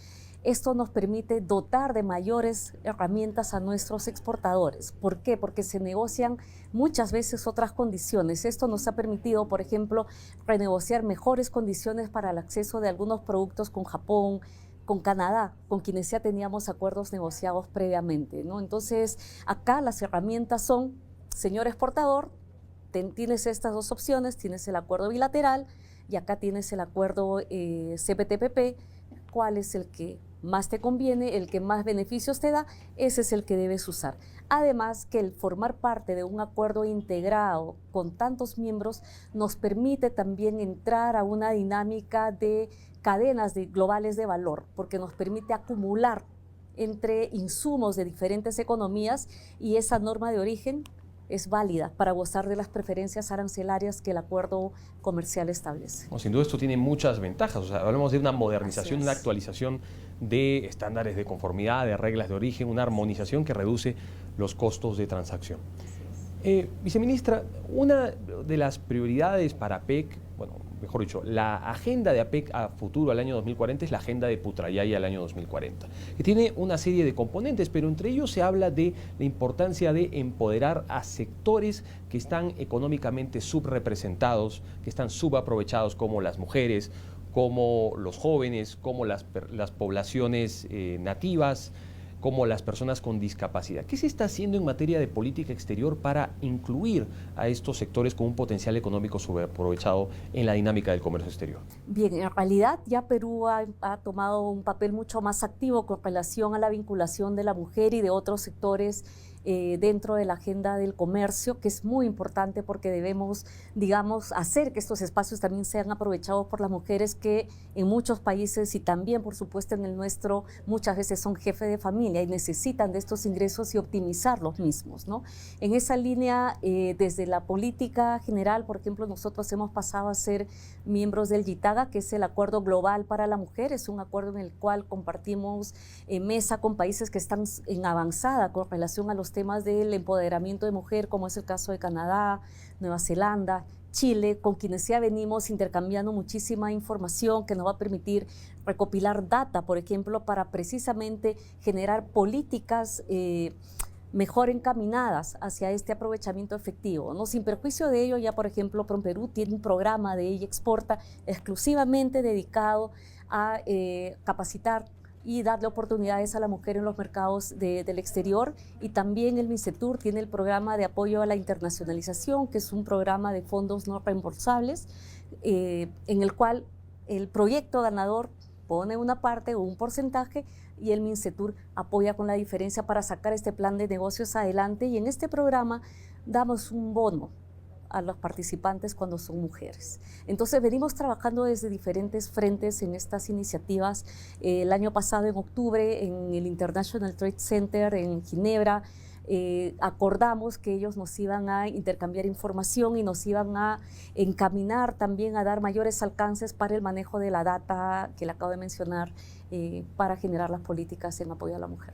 esto nos permite dotar de mayores herramientas a nuestros exportadores. ¿Por qué? Porque se negocian muchas veces otras condiciones. Esto nos ha permitido, por ejemplo, renegociar mejores condiciones para el acceso de algunos productos con Japón, con Canadá, con quienes ya teníamos acuerdos negociados previamente, ¿no? Entonces, acá las herramientas son, señor exportador, tienes estas dos opciones, tienes el acuerdo bilateral y acá tienes el acuerdo CPTPP. ¿Cuál es el que más te conviene, el que más beneficios te da? Ese es el que debes usar. Además que el formar parte de un acuerdo integrado con tantos miembros nos permite también entrar a una dinámica de cadenas globales de valor, porque nos permite acumular entre insumos de diferentes economías, y esa norma de origen es válida para gozar de las preferencias arancelarias que el acuerdo comercial establece. Bueno, sin duda esto tiene muchas ventajas. O sea, hablamos de una modernización, una actualización de estándares de conformidad, de reglas de origen, una armonización que reduce los costos de transacción. Viceministra, una de las prioridades para APEC, bueno, mejor dicho, la agenda de APEC a futuro al año 2040 es la agenda de Putrajaya al año 2040, que tiene una serie de componentes, pero entre ellos se habla de la importancia de empoderar a sectores que están económicamente subrepresentados, que están subaprovechados, como las mujeres, como los jóvenes, como las poblaciones nativas, como las personas con discapacidad. ¿Qué se está haciendo en materia de política exterior para incluir a estos sectores con un potencial económico subaprovechado en la dinámica del comercio exterior? Bien, en realidad ya Perú ha tomado un papel mucho más activo con relación a la vinculación de la mujer y de otros sectores dentro de la agenda del comercio, que es muy importante porque debemos, digamos, hacer que estos espacios también sean aprovechados por las mujeres que en muchos países y también, por supuesto, en el nuestro, muchas veces son jefes de familia y necesitan de estos ingresos y optimizar los mismos, ¿no? En esa línea, desde la política general, por ejemplo, nosotros hemos pasado a ser miembros del YITAGA, que es el Acuerdo Global para la Mujer. Es un acuerdo en el cual compartimos mesa con países que están en avanzada con relación a los temas del empoderamiento de mujer, como es el caso de Canadá, Nueva Zelanda, Chile, con quienes ya venimos intercambiando muchísima información que nos va a permitir recopilar data, por ejemplo, para precisamente generar políticas mejor encaminadas hacia este aprovechamiento efectivo, ¿no? Sin perjuicio de ello, ya por ejemplo, PROMPERÚ tiene un programa de Ella Exporta exclusivamente dedicado a capacitar y darle oportunidades a la mujer en los mercados del exterior, y también el MINCETUR tiene el programa de apoyo a la internacionalización, que es un programa de fondos no reembolsables, en el cual el proyecto ganador pone una parte o un porcentaje y el MINCETUR apoya con la diferencia para sacar este plan de negocios adelante, y en este programa damos un bono a los participantes cuando son mujeres. Entonces venimos trabajando desde diferentes frentes en estas iniciativas. El año pasado, en octubre, en el International Trade Center en Ginebra, acordamos que ellos nos iban a intercambiar información y nos iban a encaminar también a dar mayores alcances para el manejo de la data que le acabo de mencionar, para generar las políticas en apoyo a la mujer.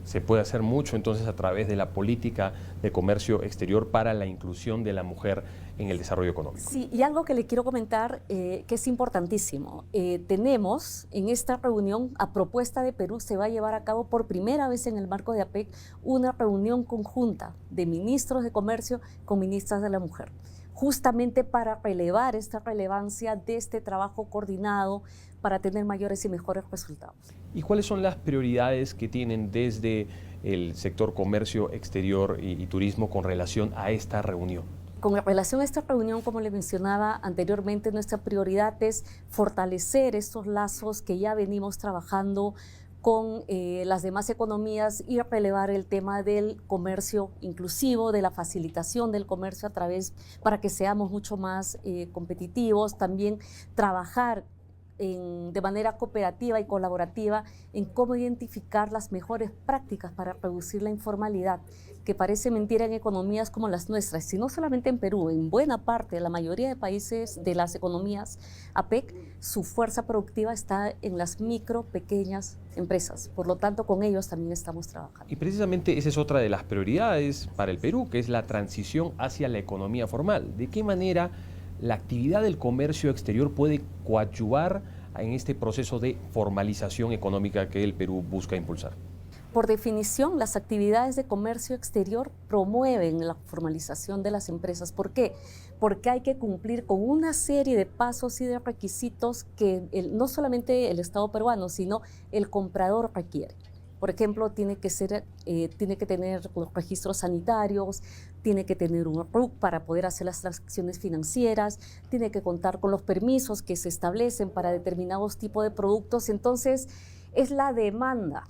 Se puede hacer mucho entonces a través de la política de comercio exterior para la inclusión de la mujer en el desarrollo económico. Sí, y algo que le quiero comentar que es importantísimo. Tenemos en esta reunión, a propuesta de Perú, se va a llevar a cabo por primera vez en el marco de APEC una reunión conjunta de ministros de comercio con ministras de la mujer, justamente para relevar esta relevancia de este trabajo coordinado para tener mayores y mejores resultados. ¿Y cuáles son las prioridades que tienen desde el sector comercio exterior y turismo con relación a esta reunión? Con relación a esta reunión, como le mencionaba anteriormente, nuestra prioridad es fortalecer estos lazos que ya venimos trabajando con las demás economías y relevar el tema del comercio inclusivo, de la facilitación del comercio a través, para que seamos mucho más competitivos, también trabajar de manera cooperativa y colaborativa en cómo identificar las mejores prácticas para reducir la informalidad, que parece mentira en economías como las nuestras, y no solamente en Perú, en buena parte, la mayoría de países de las economías APEC, su fuerza productiva está en las micro, pequeñas empresas. Por lo tanto, con ellos también estamos trabajando. Y precisamente esa es otra de las prioridades para el Perú, que es la transición hacia la economía formal. ¿De qué manera la actividad del comercio exterior puede coadyuvar en este proceso de formalización económica que el Perú busca impulsar? Por definición, las actividades de comercio exterior promueven la formalización de las empresas. ¿Por qué? Porque hay que cumplir con una serie de pasos y de requisitos que no solamente el Estado peruano, sino el comprador requiere. Por ejemplo, tiene que tener los registros sanitarios, tiene que tener un RUC para poder hacer las transacciones financieras, tiene que contar con los permisos que se establecen para determinados tipos de productos. Entonces, es la demanda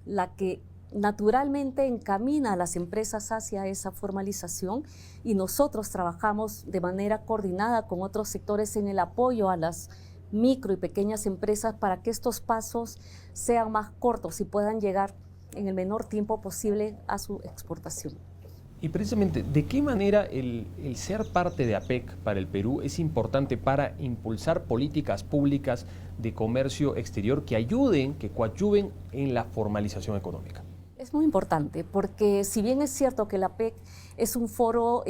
la que naturalmente encamina a las empresas hacia esa formalización, y nosotros trabajamos de manera coordinada con otros sectores en el apoyo a las micro y pequeñas empresas para que estos pasos sean más cortos y puedan llegar en el menor tiempo posible a su exportación. Y precisamente, ¿de qué manera el ser parte de APEC para el Perú es importante para impulsar políticas públicas de comercio exterior que ayuden, que coadyuven en la formalización económica? Es muy importante porque, si bien es cierto que la APEC es un foro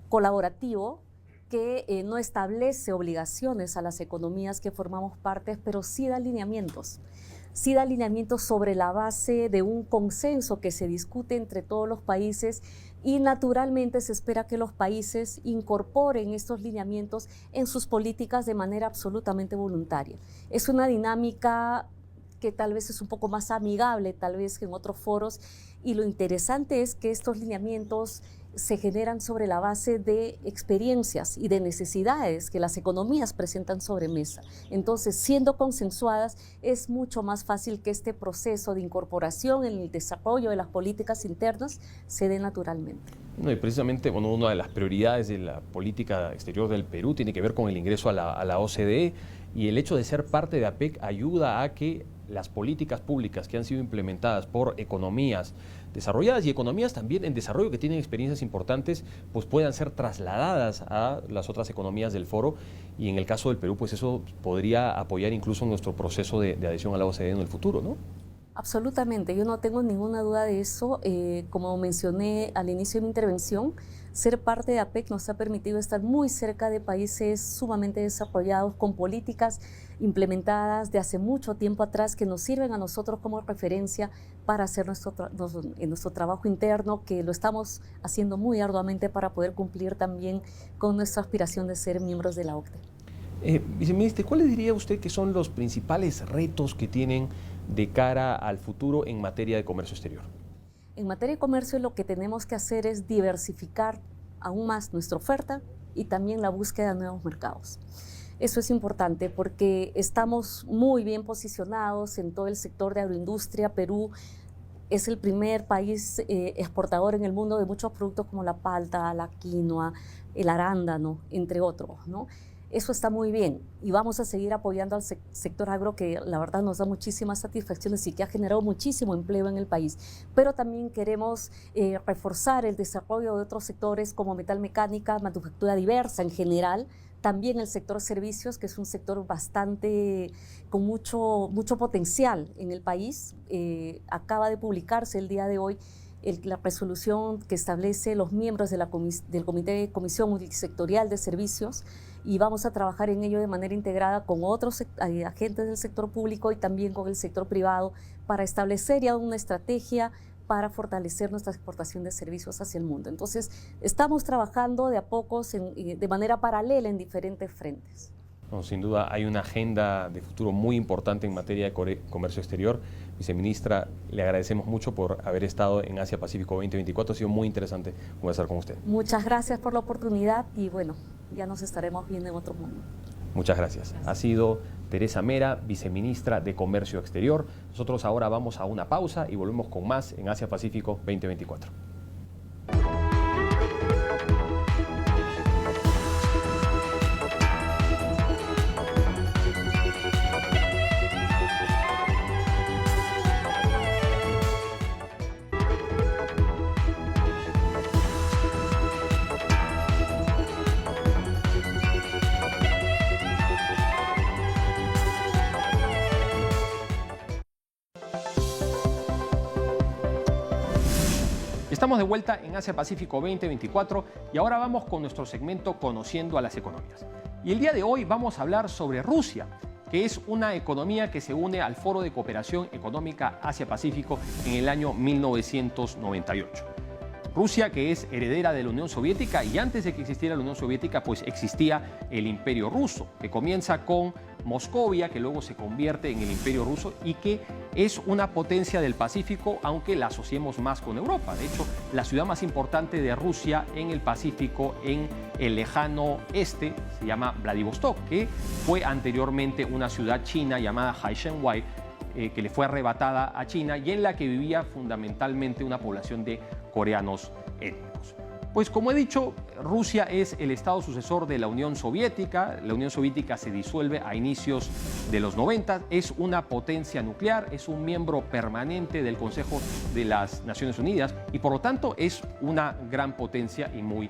colaborativo que no establece obligaciones a las economías que formamos parte, pero sí da lineamientos. Sí da lineamientos sobre la base de un consenso que se discute entre todos los países, y naturalmente se espera que los países incorporen estos lineamientos en sus políticas de manera absolutamente voluntaria. Es una dinámica que tal vez es un poco más amigable, tal vez que en otros foros, y lo interesante es que estos lineamientos se generan sobre la base de experiencias y de necesidades que las economías presentan sobre mesa. Entonces, siendo consensuadas, es mucho más fácil que este proceso de incorporación en el desarrollo de las políticas internas se dé naturalmente. No, y precisamente, bueno, una de las prioridades de la política exterior del Perú tiene que ver con el ingreso a la OCDE, y el hecho de ser parte de APEC ayuda a que las políticas públicas que han sido implementadas por economías desarrolladas y economías también en desarrollo que tienen experiencias importantes, pues puedan ser trasladadas a las otras economías del foro, y en el caso del Perú, pues eso podría apoyar incluso nuestro proceso de adhesión a la OCDE en el futuro, ¿no? Absolutamente, yo no tengo ninguna duda de eso. Como mencioné al inicio de mi intervención, ser parte de APEC nos ha permitido estar muy cerca de países sumamente desarrollados, con políticas implementadas de hace mucho tiempo atrás que nos sirven a nosotros como referencia para hacer nuestro trabajo interno, que lo estamos haciendo muy arduamente para poder cumplir también con nuestra aspiración de ser miembros de la OCDE. Viceministra, ¿cuáles diría usted que son los principales retos que tienen de cara al futuro en materia de comercio exterior? En materia de comercio, lo que tenemos que hacer es diversificar aún más nuestra oferta y también la búsqueda de nuevos mercados. Eso es importante porque estamos muy bien posicionados en todo el sector de agroindustria. Perú es el primer país exportador en el mundo de muchos productos como la palta, la quinoa, el arándano, entre otros, ¿no? Eso está muy bien y vamos a seguir apoyando al sector agro, que la verdad nos da muchísimas satisfacciones y que ha generado muchísimo empleo en el país. Pero también queremos reforzar el desarrollo de otros sectores como metalmecánica, manufactura diversa en general, también el sector servicios, que es un sector bastante con mucho potencial en el país. Acaba de publicarse el día de hoy la resolución que establece los miembros del Comité de Comisión Multisectorial de Servicios, y vamos a trabajar en ello de manera integrada con otros agentes del sector público y también con el sector privado para establecer ya una estrategia para fortalecer nuestra exportación de servicios hacia el mundo. Entonces, estamos trabajando de a pocos, de manera paralela en diferentes frentes. No, sin duda hay una agenda de futuro muy importante en materia de comercio exterior. Viceministra, le agradecemos mucho por haber estado en Asia Pacífico 2024. Ha sido muy interesante conversar con usted. Muchas gracias por la oportunidad y bueno, ya nos estaremos viendo en otro momento. Muchas gracias. Ha sido Teresa Mera, viceministra de Comercio Exterior. Nosotros ahora vamos a una pausa y volvemos con más en Asia Pacífico 2024. Estamos de vuelta en Asia Pacífico 2024 y ahora vamos con nuestro segmento Conociendo a las Economías. Y el día de hoy vamos a hablar sobre Rusia, que es una economía que se une al Foro de Cooperación Económica Asia-Pacífico en el año 1998. Rusia, que es heredera de la Unión Soviética, y antes de que existiera la Unión Soviética, pues existía el Imperio Ruso, que comienza con Moscovia, que luego se convierte en el Imperio Ruso y que es una potencia del Pacífico, aunque la asociemos más con Europa. De hecho, la ciudad más importante de Rusia en el Pacífico, en el lejano este, se llama Vladivostok, que fue anteriormente una ciudad china llamada Haishenwai, que le fue arrebatada a China y en la que vivía fundamentalmente una población de coreanos étnicos. Pues como he dicho, Rusia es el estado sucesor de la Unión Soviética. La Unión Soviética se disuelve a inicios de los 90, es una potencia nuclear, es un miembro permanente del Consejo de las Naciones Unidas y por lo tanto es una gran potencia y muy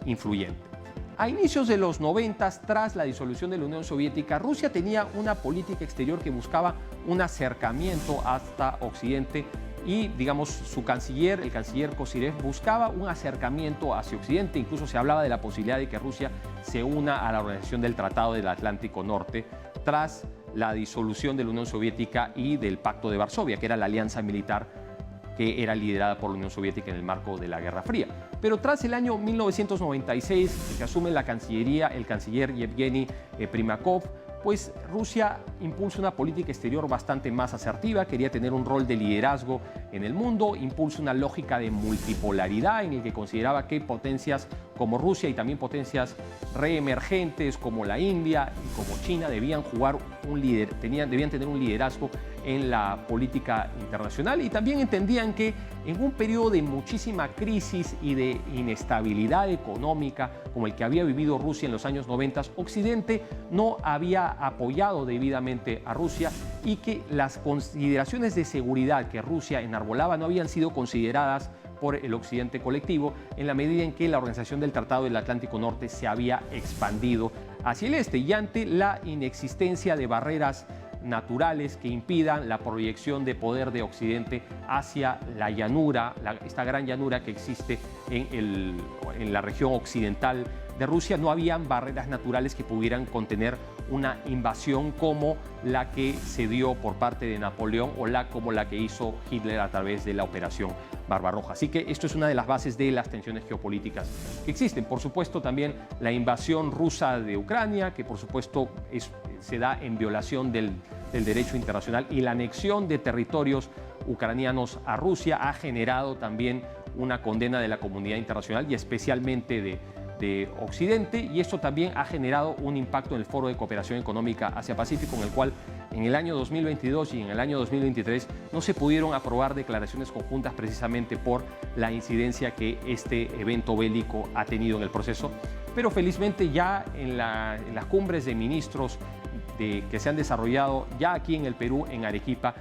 influyente. A inicios de los 90, tras la disolución de la Unión Soviética, Rusia tenía una política exterior que buscaba un acercamiento hasta Occidente y, digamos, su canciller, el canciller Kozyrev, buscaba un acercamiento hacia Occidente. Incluso se hablaba de la posibilidad de que Rusia se una a la Organización del Tratado del Atlántico Norte tras la disolución de la Unión Soviética y del Pacto de Varsovia, que era la alianza militar que era liderada por la Unión Soviética en el marco de la Guerra Fría. Pero tras el año 1996, que asume la Cancillería el canciller Yevgeny Primakov, pues Rusia impulsa una política exterior bastante más asertiva, quería tener un rol de liderazgo en el mundo, impulsa una lógica de multipolaridad en el que consideraba que potencias como Rusia y también potencias reemergentes como la India y como China debían tener un liderazgo en la política internacional, y también entendían que en un periodo de muchísima crisis y de inestabilidad económica como el que había vivido Rusia en los años 90, Occidente no había apoyado debidamente a Rusia y que las consideraciones de seguridad que Rusia enarbolaba no habían sido consideradas por el Occidente colectivo en la medida en que la Organización del Tratado del Atlántico Norte se había expandido hacia el este y ante la inexistencia de barreras naturales que impidan la proyección de poder de Occidente hacia la llanura, esta gran llanura que existe en la región occidental de Rusia. No habían barreras naturales que pudieran contener una invasión como la que se dio por parte de Napoleón o como la que hizo Hitler a través de la Operación Barbarroja. Así que esto es una de las bases de las tensiones geopolíticas que existen. Por supuesto, también la invasión rusa de Ucrania, que por supuesto se da en violación del derecho internacional, y la anexión de territorios ucranianos a Rusia ha generado también una condena de la comunidad internacional y especialmente de Occidente, y esto también ha generado un impacto en el Foro de Cooperación Económica Asia-Pacífico, en el cual en el año 2022 y en el año 2023 no se pudieron aprobar declaraciones conjuntas precisamente por la incidencia que este evento bélico ha tenido en el proceso. Pero felizmente ya en las cumbres de ministros que se han desarrollado ya aquí en el Perú, en Arequipa,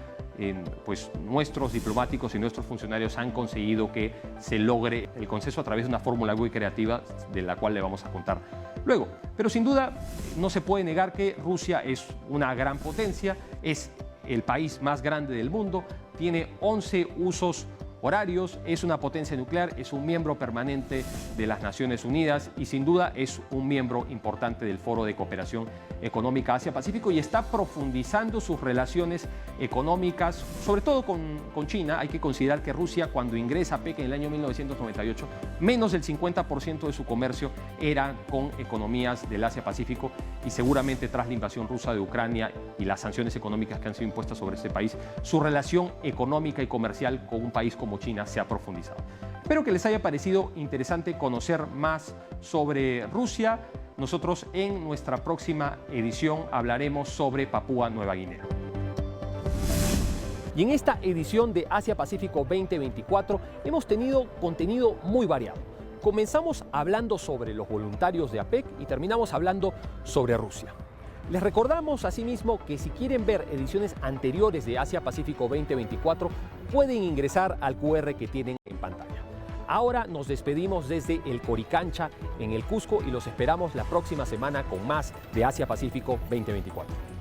pues nuestros diplomáticos y nuestros funcionarios han conseguido que se logre el consenso a través de una fórmula muy creativa de la cual le vamos a contar luego. Pero sin duda no se puede negar que Rusia es una gran potencia, es el país más grande del mundo, tiene 11 usos horarios, es una potencia nuclear, es un miembro permanente de las Naciones Unidas y sin duda es un miembro importante del Foro de Cooperación Económica Asia-Pacífico y está profundizando sus relaciones económicas, sobre todo con China. Hay que considerar que Rusia, cuando ingresa a PEC en el año 1998, menos del 50% de su comercio era con economías del Asia-Pacífico y seguramente tras la invasión rusa de Ucrania y las sanciones económicas que han sido impuestas sobre este país, su relación económica y comercial con un país como China se ha profundizado. Espero que les haya parecido interesante conocer más sobre Rusia. Nosotros en nuestra próxima edición hablaremos sobre Papúa Nueva Guinea. Y en esta edición de Asia Pacífico 2024 hemos tenido contenido muy variado. Comenzamos hablando sobre los voluntarios de APEC y terminamos hablando sobre Rusia. Les recordamos asimismo que si quieren ver ediciones anteriores de Asia Pacífico 2024, pueden ingresar al QR que tienen en pantalla. Ahora nos despedimos desde el Coricancha en el Cusco y los esperamos la próxima semana con más de Asia Pacífico 2024.